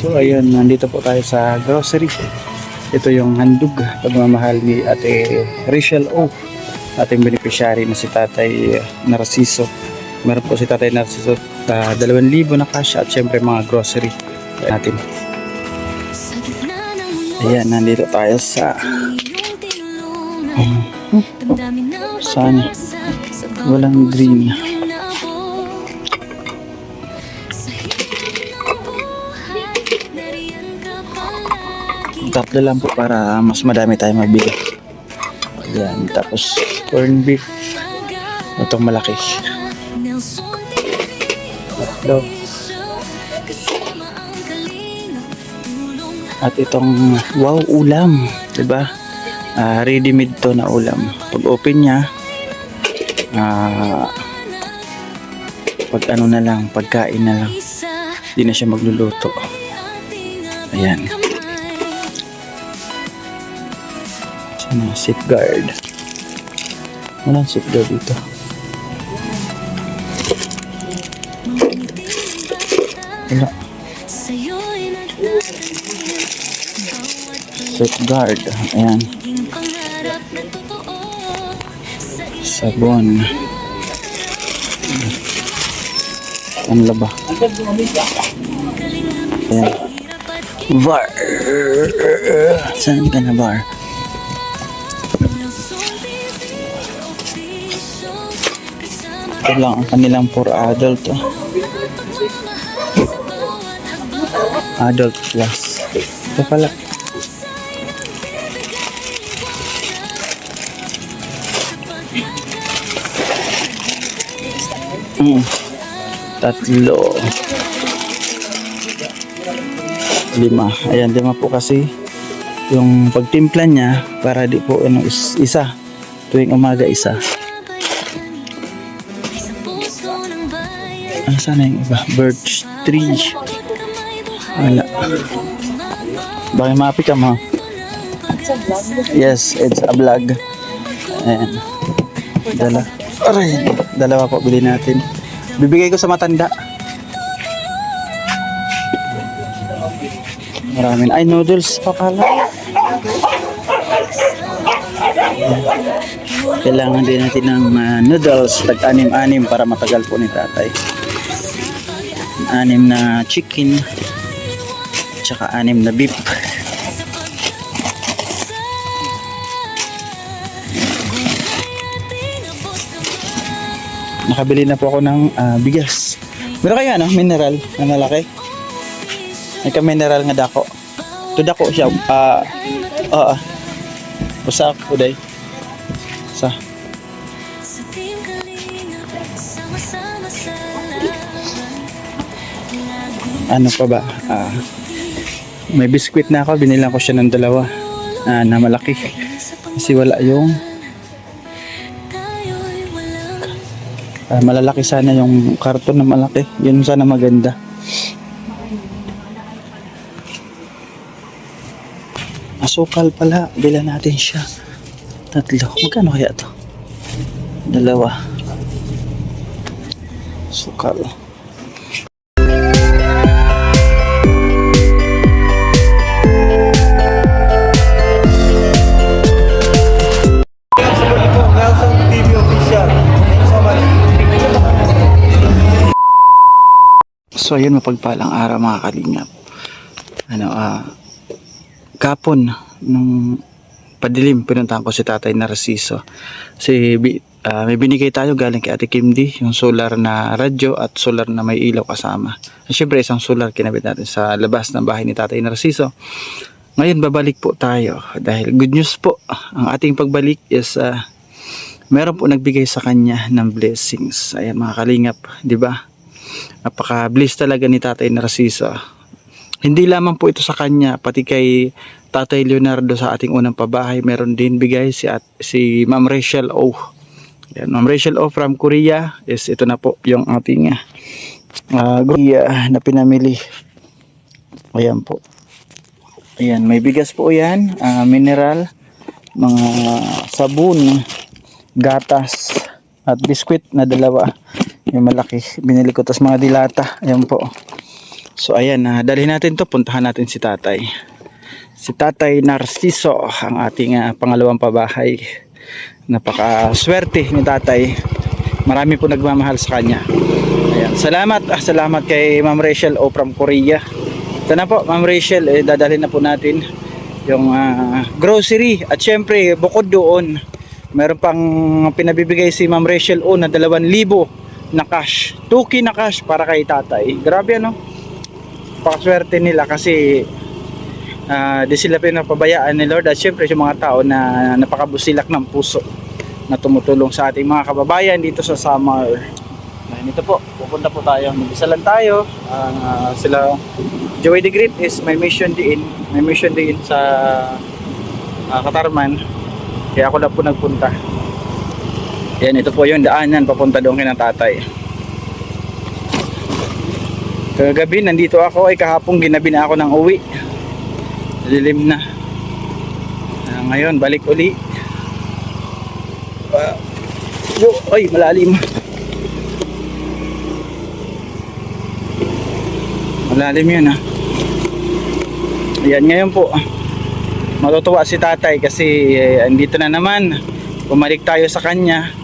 So ayun, nandito po tayo sa grocery. Ito yung handog pagmamahal ni Ate Rachel O, ating beneficiary na si Tatay Narciso. Meron po si Tatay Narciso 2,000 na cash at syempre mga grocery natin. Ayan, nandito tayo sa saan? Walang green. Tatlo lang po para mas madami tayo mabili. Ayan, tapos corn beef. Itong malaki. Tatlo. At itong wow ulam, diba? Ready made to na ulam. Pag open niya, pag ano na lang, pagkain na lang. Hindi na siya magluluto. Ayan. Safeguard. Walang safeguard dito. Wala. Safeguard. Ayan. Sabon. Ano ba? Ayan. VAR. Saan ka na VAR? Ito lang ang kanilang for adult. Adult plus. Ito pala. Tatlo. 5. Ayan, 5 po kasi yung pagtimpla niya para di po ano, isa. Tuwing umaga isa. Sana yung iba? Birch tree. Wala. Bakit mapi ka mo? Yes, it's a vlog. Ayan. Dalawa po bili natin. Bibigay ko sa matanda. Maraming. Ay, noodles pa pala. Kailangan din natin ng noodles. Tag-anim-anim para matagal po ni tatay. 6 na chicken tsaka 6 na beef. Nakabili na po ako ng bigas. Meron kayo ano? Mineral na malaki? May ka-mineral nga dako. Ito dako siya. Basta ako day. Sa ano pa ba? May biskwit na ako. Binilang ko siya ng 2 na malaki. Kasi wala yung malalaki sana yung karton na malaki. Yun sana maganda. Asukal pala. Bila natin siya. 3. Magkano kaya to? 2. Sukal. So ayun, mapagpalang araw mga kalingap. Kapon nung padilim pinuntahan ko si Tatay Narciso. May binigay tayo galing kay Ate Kimdi, yung solar na radyo at solar na may ilaw kasama. At syempre isang solar kinabit natin sa labas ng bahay ni Tatay Narciso. Ngayon babalik po tayo dahil good news po. Ang ating pagbalik is meron po nagbigay sa kanya ng blessings. Ayan mga kalingap, di ba? Napaka-bless talaga ni Tatay Narciso. Hindi lamang po ito sa kanya, pati kay Tatay Leonardo sa ating unang pabahay, meron din bigay si Ma'am Rachel O. Yan, Ma'am Rachel O from Korea. Is ito na po yung ating na pinamili. Ayan po. Ayan, may bigas po yan, mineral, mga sabon, gatas, at biskwit na 2. Yung malaki, binili ko. Tapos mga dilata, ayan po. So ayan, dalhin natin to, puntahan natin si tatay. Si Tatay Narciso, ang ating pangalawang pabahay. Napakaswerte ni tatay. Marami po nagmamahal sa kanya. Ayan, salamat kay Ma'am Rachel O from Korea. Ito na po, Ma'am Rachel, dadalhin na po natin yung grocery. At syempre, bukod doon, meron pang pinabibigay si Ma'am Rachel O na 2,000 na cash. 2K na cash para kay tatay. Grabe ano? Pakaswerte nila kasi di sila pinapabayaan ni Lord. At syempre yung mga tao na napakabusilak ng puso na tumutulong sa ating mga kababayan dito sa Samar. Ito po, pupunta po tayo. Mag-isa lang tayo. Sila Joey the Great is may mission din sa Katarman. Kaya ako lang po nagpunta. Yan, ito po yung daanan papunta doon kay ng tatay. Kagabi nandito ako, ay kahapon ginabi na ako ng uwi. Lilim na. Ngayon balik uli. Ay, malalim. Malalim yun Ayan, ngayon po matutuwa si tatay kasi andito na naman. Bumalik tayo sa kanya.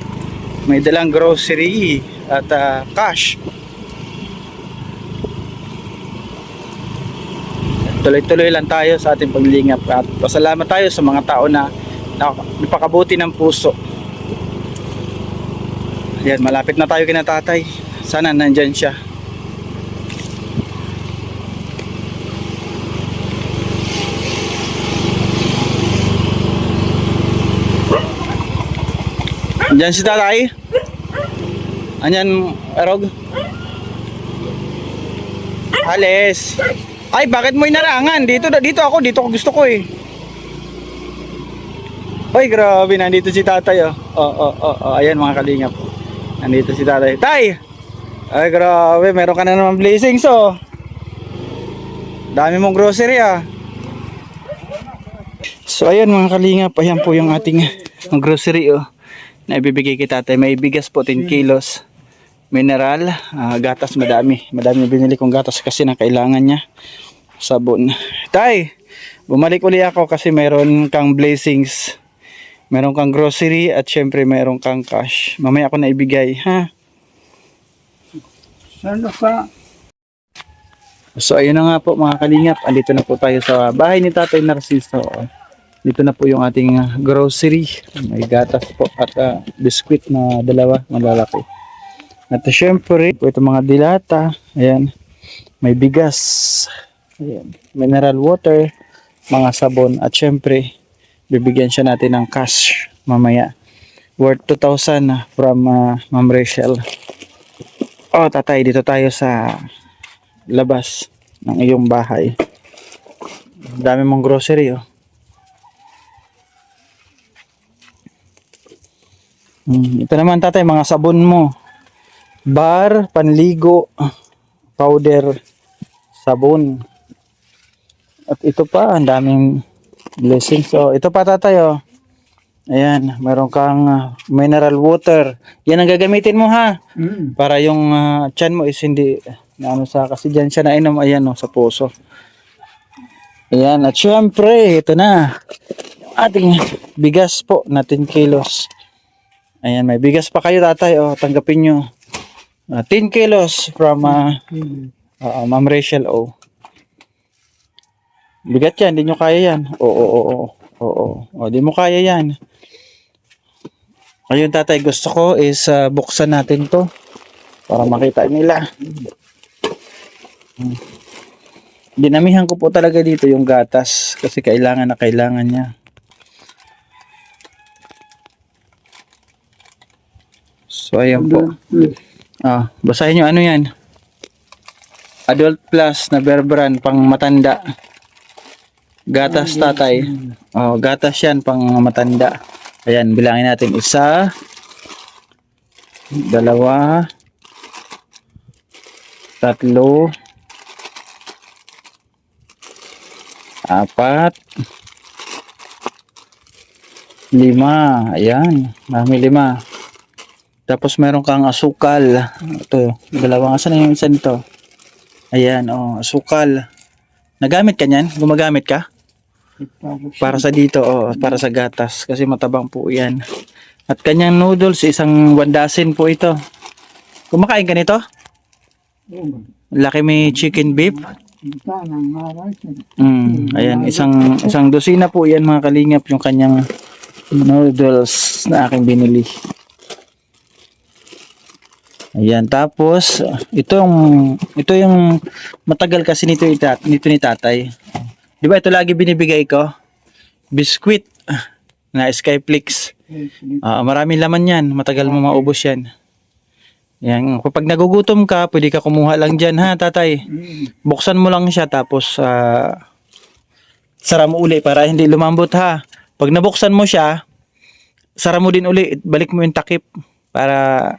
May dalang grocery at cash. Tuloy-tuloy lang tayo sa ating paglingap at pasalamat tayo sa mga tao na napakabuti ng puso. Ayan, malapit na tayo kina tatay. Sana nandyan siya. Diyan si tatay. Anyan, Erog. Alis. Ay, bakit mo inarangan? Dito ako gusto ko eh. Ay, grabe, nandito si tatay ayan mga kalingap. Nandito si tatay. Tay! Ay, grabe, meron ka na naman blessings Dami mong grocery So, ayan mga kalingap, ayan po yung ating grocery na ibibigay kay tatay. May bigas po 10 kilos. Mineral, gatas madami binili kong gatas kasi na kailangan niya. Sabon. Tay, bumalik uli ako kasi meron kang blessings, meron kang grocery at syempre meron kang cash. Mamaya ako na ibigay, ha? Sana ka. So ayun na nga po mga kalingap, andito na po tayo sa bahay ni Tatay Narciso. Dito na po yung ating grocery. May gatas po at biskwit na 2 malalaki. At syempre, ito mga dilata. Ayan. May bigas. Ayan. Mineral water. Mga sabon. At syempre, bibigyan siya natin ng cash mamaya. Worth 2,000 from Ma'am Rachel. Tatay, dito tayo sa labas ng iyong bahay. Dami mong grocery Ito naman tatay, mga sabon mo. Bar, panligo, powder, sabon. At ito pa, ang daming blessings. Ito pa tatay Ayan, meron kang mineral water. Yan ang gagamitin mo ha. Para yung tiyan mo is hindi kasi dyan siya nainom. Ayan sa puso. Ayan, at syempre, ito na. Yung ating bigas po na 10 kilos. Ayan, may bigas pa kayo tatay. Tanggapin nyo. 10 kilos from Ma'am Rachel Bigat yan, hindi nyo kaya yan. Di mo kaya yan. Ayun tatay, gusto ko is buksan natin to para makita nila. Dinamihan ko po talaga dito yung gatas kasi kailangan niya. So ayan po. Basahin nyo ano yan. Adult Plus na Bear Brand pang matanda. Gatas tatay. Gatas yan pang matanda. Ayan, bilangin natin 1, 2, 3, 4, 5, 5. Ayan, marami 5. Tapos meron kang asukal. Ito, 2. Asan na yung isa nito? Ayan, oh, asukal. Nagamit ka niyan? Gumagamit ka? Para sa dito, oh, para sa gatas. Kasi matabang po yan. At kanyang noodles, isang 1 dozen po ito. Kumakain ka nito? Laki may chicken beef. Ayan, isang dosina po yan mga kalingap yung kanyang noodles na aking binili. Ayan, tapos ito yung matagal kasi nito ni tatay. 'Di ba ito lagi binibigay ko? Biscuit na Skyflix. Maraming laman 'yan, matagal mo maubos 'yan. Yan, kapag nagugutom ka, pwede ka kumuha lang diyan ha, tatay. Buksan mo lang siya tapos sara mo uli para hindi lumambot ha. Pag nabuksan mo siya, sara mo din uli, balik mo yung takip para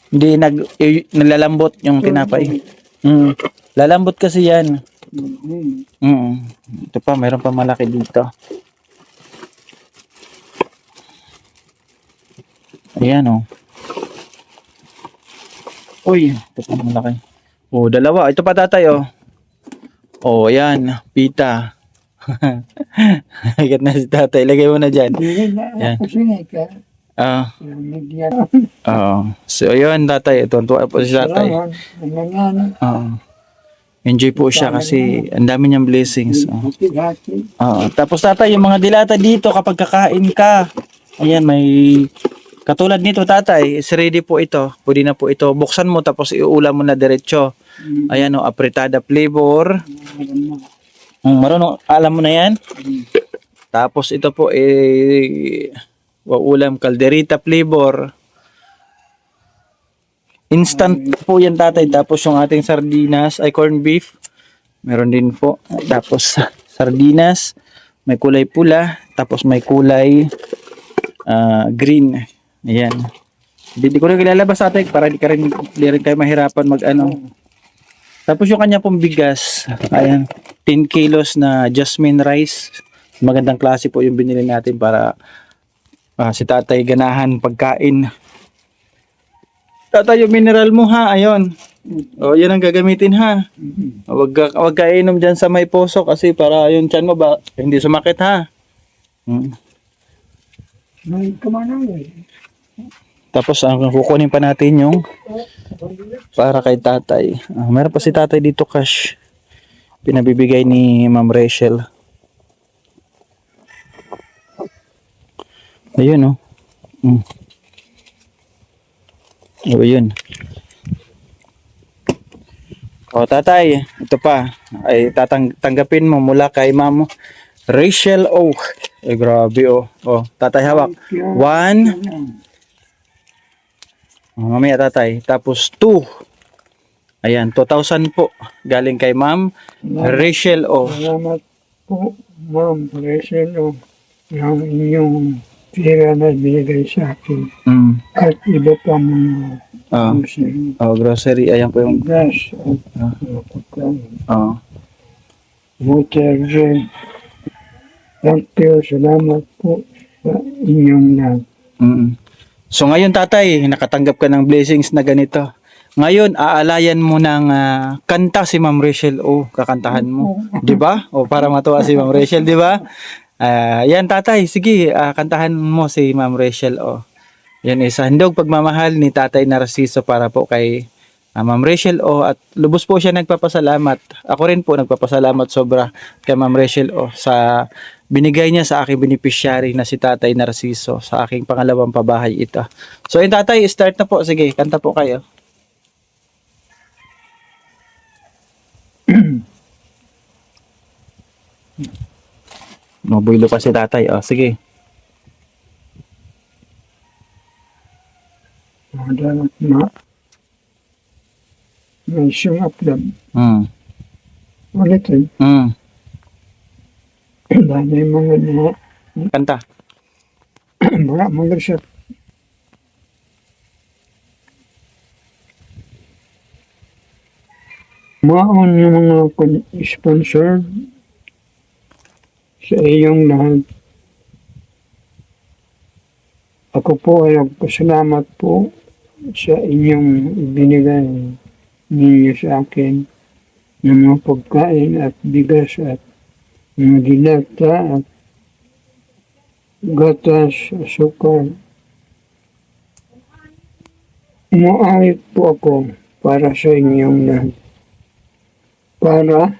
hindi nalalambot yung tinapay. Lalambot kasi yan. Ito pa, mayroon pa malaki dito. Ayan oh. Uy, ito pa malaki. Oh, dalawa. Ito pa tatay oh. Oh, ayan, pita. Agad na si tatay. Lagay mo na dyan. Yan. So, ayun, tatay. Tuwan-tuwa po si tatay. Enjoy po siya kasi ang dami niyang blessings. Tapos tatay, yung mga dilata dito kapag kakain ka. Ayan, may katulad nito tatay. Is ready po ito. Pwede na po ito. Buksan mo tapos iulam mo na diretso. Ayan o, apretada flavor. Marunong, alam mo na yan? Tapos ito po ulam calderita flavor. Instant po yan tatay. Tapos yung ating sardinas ay corned beef. Meron din po. Tapos sardinas. May kulay pula. Tapos may kulay green. Ayan. Hindi ko rin ilalabas tatay para di rin kayo mahirapan mag-ano. Tapos yung kanya pong bigas. Ayan. 10 kilos na jasmine rice. Magandang klase po yung binili natin para si tatay ganahan pagkain. Tatay, yung mineral mo ha, ayun. O, yan ang gagamitin ha. Wag ka inom dyan sa may poso kasi para yung tiyan mo ba, hindi sumakit ha. Tapos kukunin pa natin yung para kay tatay. Meron pa si tatay dito cash. Pinabibigay ni Ma'am Rachel. Ayun oh. O yun. O tatay, ito pa ay tanggapin mo mula kay Ma'am Rachel O. Grabe oh. O, tatay hawak. 1. Mamaya tatay. Tapos 2. Ayan, 2,000 po. Galing kay Ma'am Rachel O. Salamat po, Ma'am Rachel O. Yung inyong pera na binigay sa akin. At iba pa mga grocery. Grocery. Ayan po yung Gas at water gel. Thank you. Salamat po sa inyong lahat. So ngayon tatay, nakatanggap ka ng blessings na ganito. Ngayon, aalayan mo ng kanta si Ma'am Rachel O. Kakantahan mo. Di ba? O para matuwa si Ma'am Rachel, di ba? Yan tatay, sige, kantahan mo si Ma'am Rachel O. Yan isa handog pagmamahal ni Tatay Narciso para po kay Ma'am Rachel O. At lubos po siya nagpapasalamat. Ako rin po nagpapasalamat sobra kay Ma'am Rachel O sa binigay niya sa aking beneficiary na si Tatay Narciso sa aking pangalawang pabahay ito. So yun tatay, start na po. Sige, kanta po kayo. Mabuilo pa si tatay. O, sige. Madalat na may sungap na ulitin. Dahil mga Kanta. mga siya. Maon yung mga sponsor sa iyong lahat. Ako po ay nagpasalamat po sa inyong binigay ninyo sa akin. ng mga pagkain at bigas at mga dilata at gatas, asukal. Umaawit po ako para sa inyong lahat. Para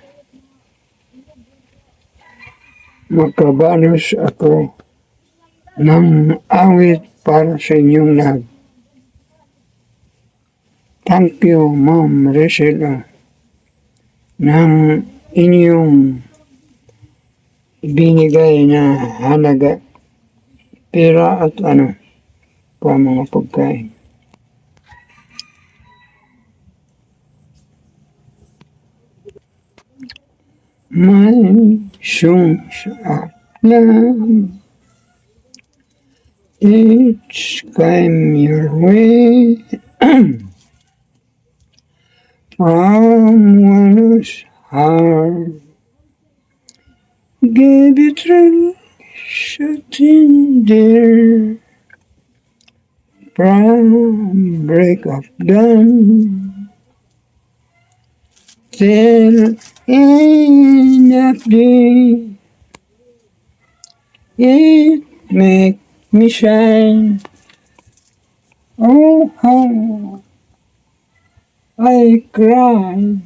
makabanos ako ng awit para sa inyong lahat. Thank you, Ma'am Rachel, ng inyong binigay na halaga, pera at pa mga pagkain. May songs of love, it's came your way from one whose heart gave you trust in there from break of dawn till end of day. It make me shine. Oh, how I cried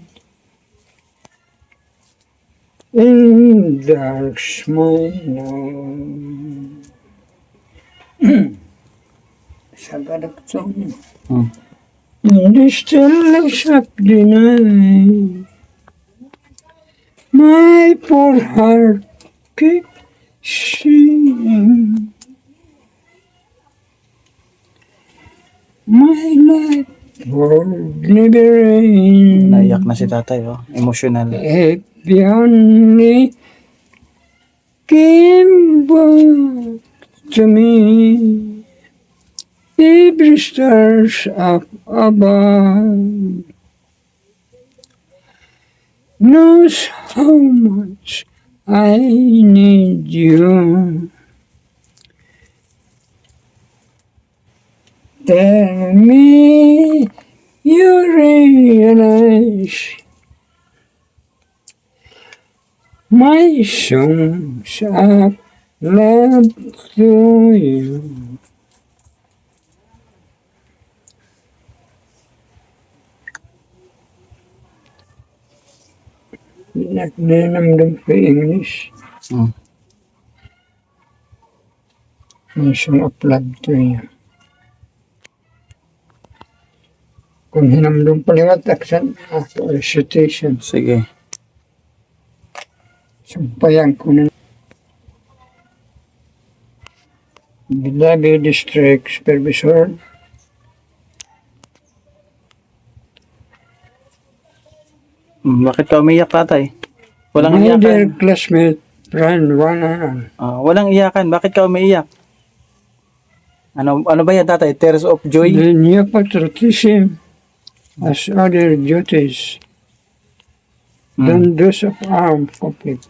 in dark my night. Sa gadagtong in the stillness of the night, my poor heart keeps singing. My life would never end. Naiyak na si tatay, oh. Emotional. If you only came back to me, every stars up above knows how much I need you. Tell me you realize my songs of love to you. Nagnanamdam ko English. My song of love to you. Kung hinamdam paliwat aksan ako recitation. Sige. Sumpayan ko na. Bilabi District Supervisor. Bakit ka umiyak, tatay? Walang My dear iyakan. classmate, friend, one and all. Walang iyakan. Bakit ka umiiyak? Ano ba yan, tatay? Tears of joy? The new patriotism as other duties than those of armed conflict.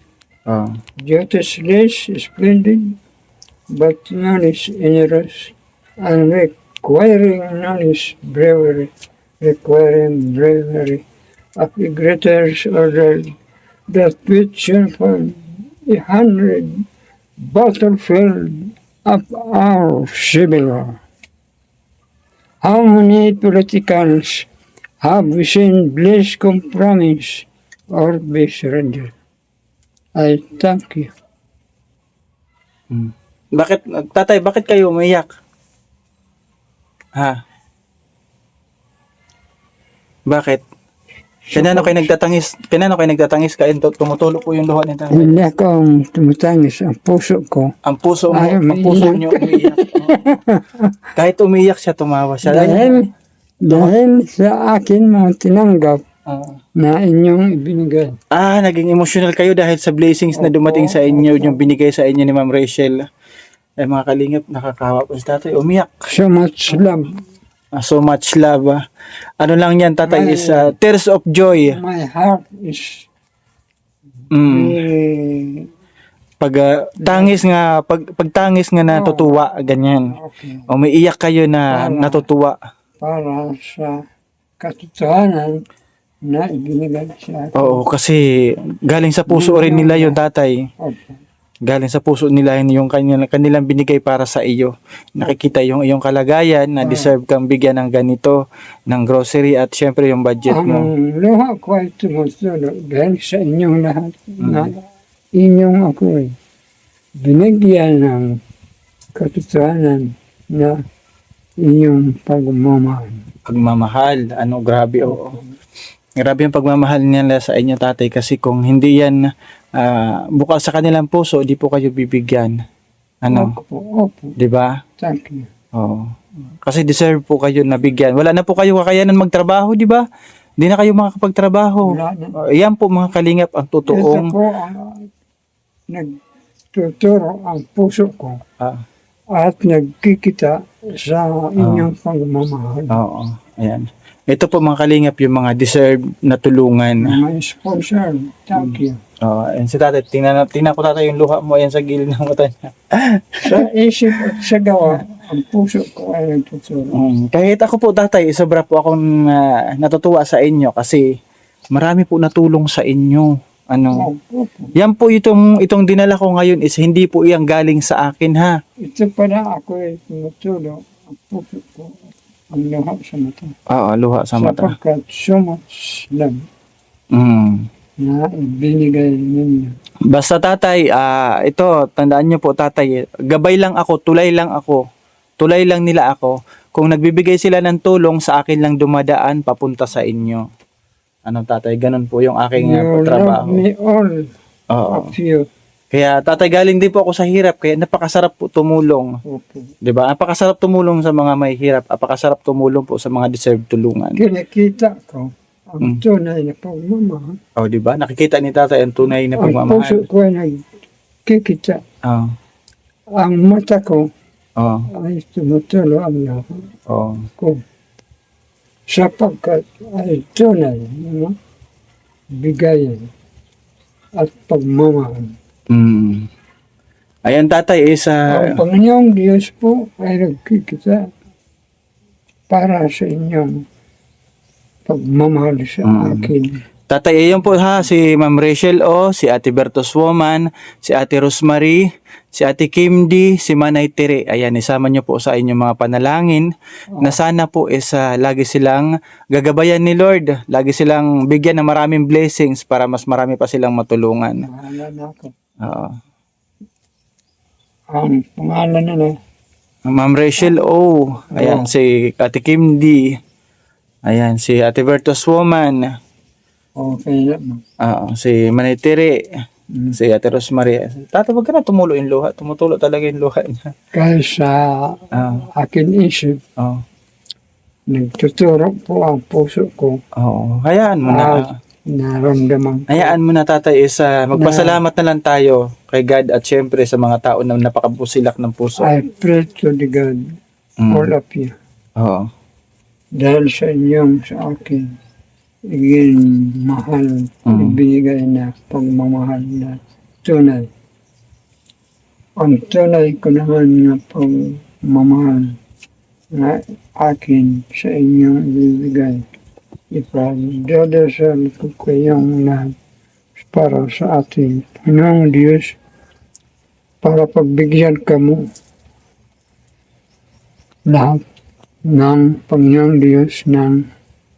Duties less splendid, but none is onerous, and requiring bravery of a greater order that which from 100 battlefield of our civil war. How many politicals have we seen bliss compromise or be surrendered? I thank you. Bakit, tatay, bakit kayo umiyak? Ha? Bakit? Kanano kayo nagtatangis? Kain tumutulo po yung luha ni tatay. Hindi akong tumutangis ang puso ko. Ang puso Ay, niyo umiiyak. Kahit umiiyak siya, tumawa siya. Dahil sa akin mga tinanggap na inyong ibinigay. Naging emotional kayo dahil sa blessings na dumating sa inyo, yung binigay sa inyo ni Ma'am Rachel. Ay, mga kalingap, nakakawa po si tatay. Umiyak. So much love. So much love. Ano lang yan, tatay, is tears of joy. My heart is Pagtangis nga natutuwa, ganyan. okay. Umiiyak kayo na natutuwa. Para sa katotohanan na ibinigay sa akin. Oo, kasi galing sa puso rin nila yung tatay. Opo. Galing sa puso nila yun yung kanilang binigay para sa iyo. Nakikita yung iyong kalagayan na deserve kang bigyan ng ganito, ng grocery at syempre yung budget mo. Ang luha ko ay tumutulo dahil sa inyong lahat na inyong ako binigyan ng katotohanan na inyong pagmamahal. Pagmamahal, grabe, oo. Grabe yung pagmamahal nila sa inyo, tatay, kasi kung hindi yan bukas sa kanilang puso, di po kayo bibigyan. Opo. 'Di ba? Thank you. Oo. Kasi deserve po kayo na bigyan. Wala na po kayo kakayanan magtrabaho, 'di ba? Hindi na kayo makakapagtrabaho. Wala na. Yan po mga kalingap ang Ito totoong po ang nagtuturo ang puso ko ah, at nagkikita sa inyong pagmamahal. oo. Ayan. Ito po mga kalingap yung mga deserve na tulungan. Mga sponsor, thank you. And si tatay, tingnan ko tatay yung luha mo ayan sa gilid ng mata niya. Sa isip at sa gawa, ang puso ko ay nagtuturo. Kahit ako po tatay, sobra po akong natutuwa sa inyo kasi marami po natulong sa inyo. Opo. Yan po itong dinala ko ngayon is hindi po iyang galing sa akin, ha. Ito pala ako ay tumutulong ang puso ko ang luha sa mata. Oo, luha sa mata. Sapagkat so much love Mm. na ibinigay ninyo. Basta tatay, ito, tandaan nyo po tatay, gabay lang ako, tulay lang ako. Tulay lang nila ako. Kung nagbibigay sila ng tulong, sa akin lang dumadaan papunta sa inyo. Tatay, ganun po yung aking You love trabaho. me all Oo. of you. Kaya tatay, galing din po ako sa hirap, kaya napakasarap po tumulong. Opo. 'Di ba? Napakasarap tumulong sa mga may hirap, napakasarap tumulong po sa mga deserve tulungan. Kinikita ko ang tunay na pagmamahal. Oh, 'di ba? Nakikita ni tatay ang tunay na Ang puso pagmamahal. ko ay nagkikita. Oh. Ang mata ko Oh. ay tumutulo ang lahat Oh. ko. Sapagkat ay tunay na bigayan at pagmamahal. Mm. Ayan tatay, Ang Panginoong Diyos po ay nagkikita para sa inyong pagmamahal sa akin. tatay, ayan po ha, si Ma'am Rachel si Ate Bertos Woman, si Ate Rosemary, si Ate Kim D, si Manay Tere. Ayan, isama nyo po sa inyong mga panalangin na sana po lagi silang gagabayan ni Lord. Lagi silang bigyan ng maraming blessings para mas marami pa silang matulungan. Pangalan ako. Oo. Ang pangalan na Ma'am Rachel ayan, si Ate Kim D. Ayan, si Ate Bertos Woman. okay na. Si Manay Tere. Si Ate Rosemary. Tatawag ka na, tumulo yung luha. Tumutulo talaga yung luha niya. Kahit sa akin isip, Oo. nagtuturo po ang puso ko. Oo. Hayaan mo na. Naramdaman ko. Hayaan mo na tatay magpasalamat na lang tayo kay God at syempre sa mga tao na napakabusilak ng puso. I pray to the God, all of you. Oo. Dahil sa inyong sa akin, iging mahal, ibinigay na pagmamahal na tunay. Ang tunay ko naman na pagmamahal na akin sa inyong ibibigay. Ipagdadasal ko kayong lahat para sa ating Panginoong Diyos para pagbigyan kamo lahat ng Panginoong Diyos ng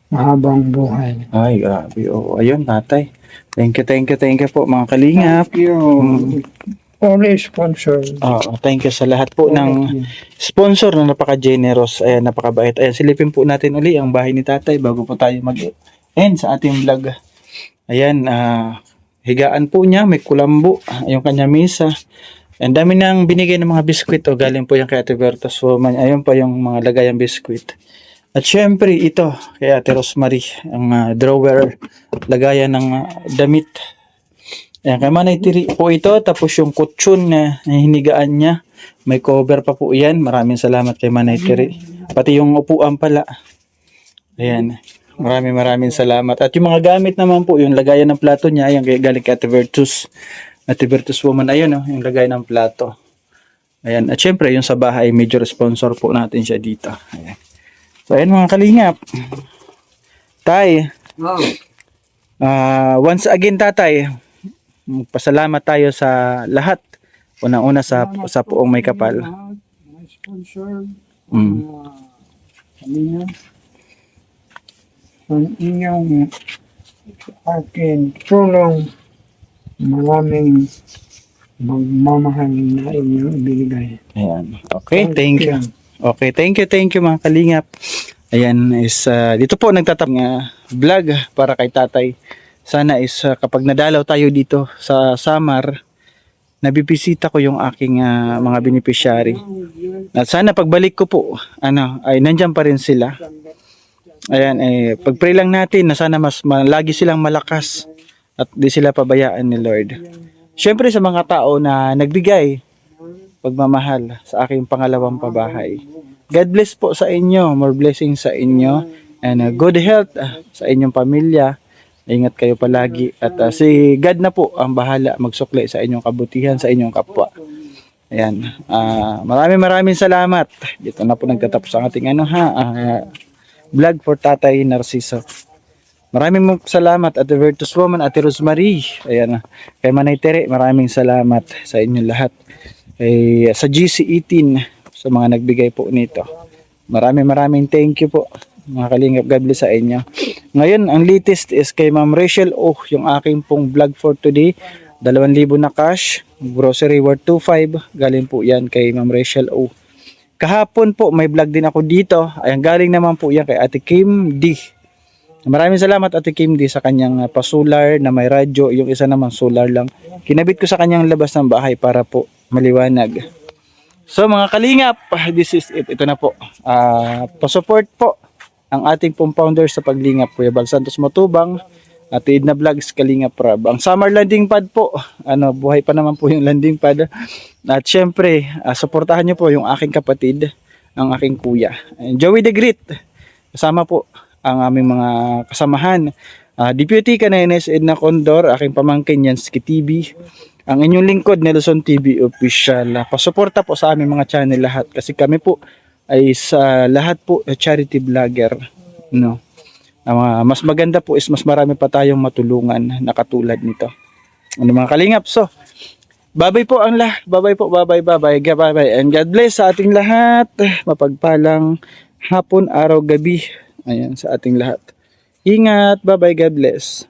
mahabang buhay. Ay, grabe. Oo. Ayun, tatay. Thank you po mga kalingap. Thank you. Only sponsor. Thank you sa lahat po ng sponsor na napaka-generous. Ayan, napakabait. Ayan, silipin po natin uli ang bahay ni tatay bago po tayo mag-end sa ating vlog. Ayan, higaan po niya, may kulambo, yung kanya misa. Ang dami nang binigay ng mga biskwit. Galing po yan kay Ate Bertos Woman. Ayun pa yung mga lagayang biskwit. At syempre ito, kay Ate Rosemary, ang drawer, lagayan ng damit. Ayan, kay Manay Tiri po ito, tapos yung kutsyon na hinigaan niya, may cover pa po yan. Maraming salamat kay Manay Tiri. Pati yung upuan pala. Ayan, maraming salamat. At yung mga gamit naman po, yung lagayan ng plato niya, yung galing kay Ate Bertos Woman, ayun yung lagay ng plato. Ayan, at syempre yung sa bahay, major sponsor po natin siya dito. Ayan. So ayan mga kalingap. Tay, Once again tatay, pasalamat tayo sa lahat. Unang-una sa puong may kapal. Mga sponsor, Mm. kanina, ang inyong akin tulong, maraming magmamahal na inyong ibigay. Ayan. Okay, thank you. Okay, thank you mga kalingap. Ayan is dito po nagtatap nga vlog para kay tatay. Sana is kapag nadalaw tayo dito sa Samar, nabibisita ko yung aking mga beneficiary. At sana pagbalik ko po, ay nandiyan pa rin sila. Ayan, pag-pray lang natin na sana lagi silang malakas at di sila pabayaan ni Lord. Syempre sa mga tao na nagbigay pagmamahal sa aking pangalawang pabahay. God bless po sa inyo, more blessings sa inyo, and good health sa inyong pamilya. Ingat kayo palagi at si God na po ang bahala magsukli sa inyong kabutihan sa inyong kapwa. Ayan. Maraming salamat. Dito na po nagtatapos ang ating vlog for Tatay Narciso. Maraming salamat at the Virtuous Woman, Ate Rosemary. Ayan. Kay Manay Tere, maraming salamat sa inyo lahat. Sa GC18 sa mga nagbigay po nito. Maraming thank you po mga kalingap. God bless sa inyo. Ngayon ang latest is kay Ma'am Rachel yung aking pong vlog for today. 2,000 na cash, grocery worth 2,500. Galing po yan kay Ma'am Rachel Kahapon po may vlog din ako dito. Ayan, galing naman po yan kay Ate Kim D. Maraming salamat Ate Kim D sa kanyang pa-solar na may radyo. Yung isa naman solar lang. Kinabit ko sa kanyang labas ng bahay para po maliwanag. So mga kalingap, this is it. Ito na po. Pa-support po ang ating pong founder sa paglingap, Kuya Bal Santos Matubang at Edna Vlogs Kalingap Rab. Ang summer landing pad po, buhay pa naman po yung landing pad. At syempre, suportahan niyo po yung aking kapatid, ang aking kuya, Joey the Great. Kasama po ang aming mga kasamahan. Deputy Kanenes Edna Condor, aking pamangkin Yansky TV. Ang inyong lingkod, Nelson TV Official. Pasuporta po sa aming mga channel lahat kasi kami po ay sa lahat po charity vlogger. No? Mas maganda po is mas marami pa tayong matulungan na katulad nito. Mga kalingap. So, bye-bye po ang lahat. Bye-bye po. Bye-bye. And God bless sa ating lahat. Mapagpalang hapon, araw, gabi. Ayan, sa ating lahat. Ingat. Bye-bye. God bless.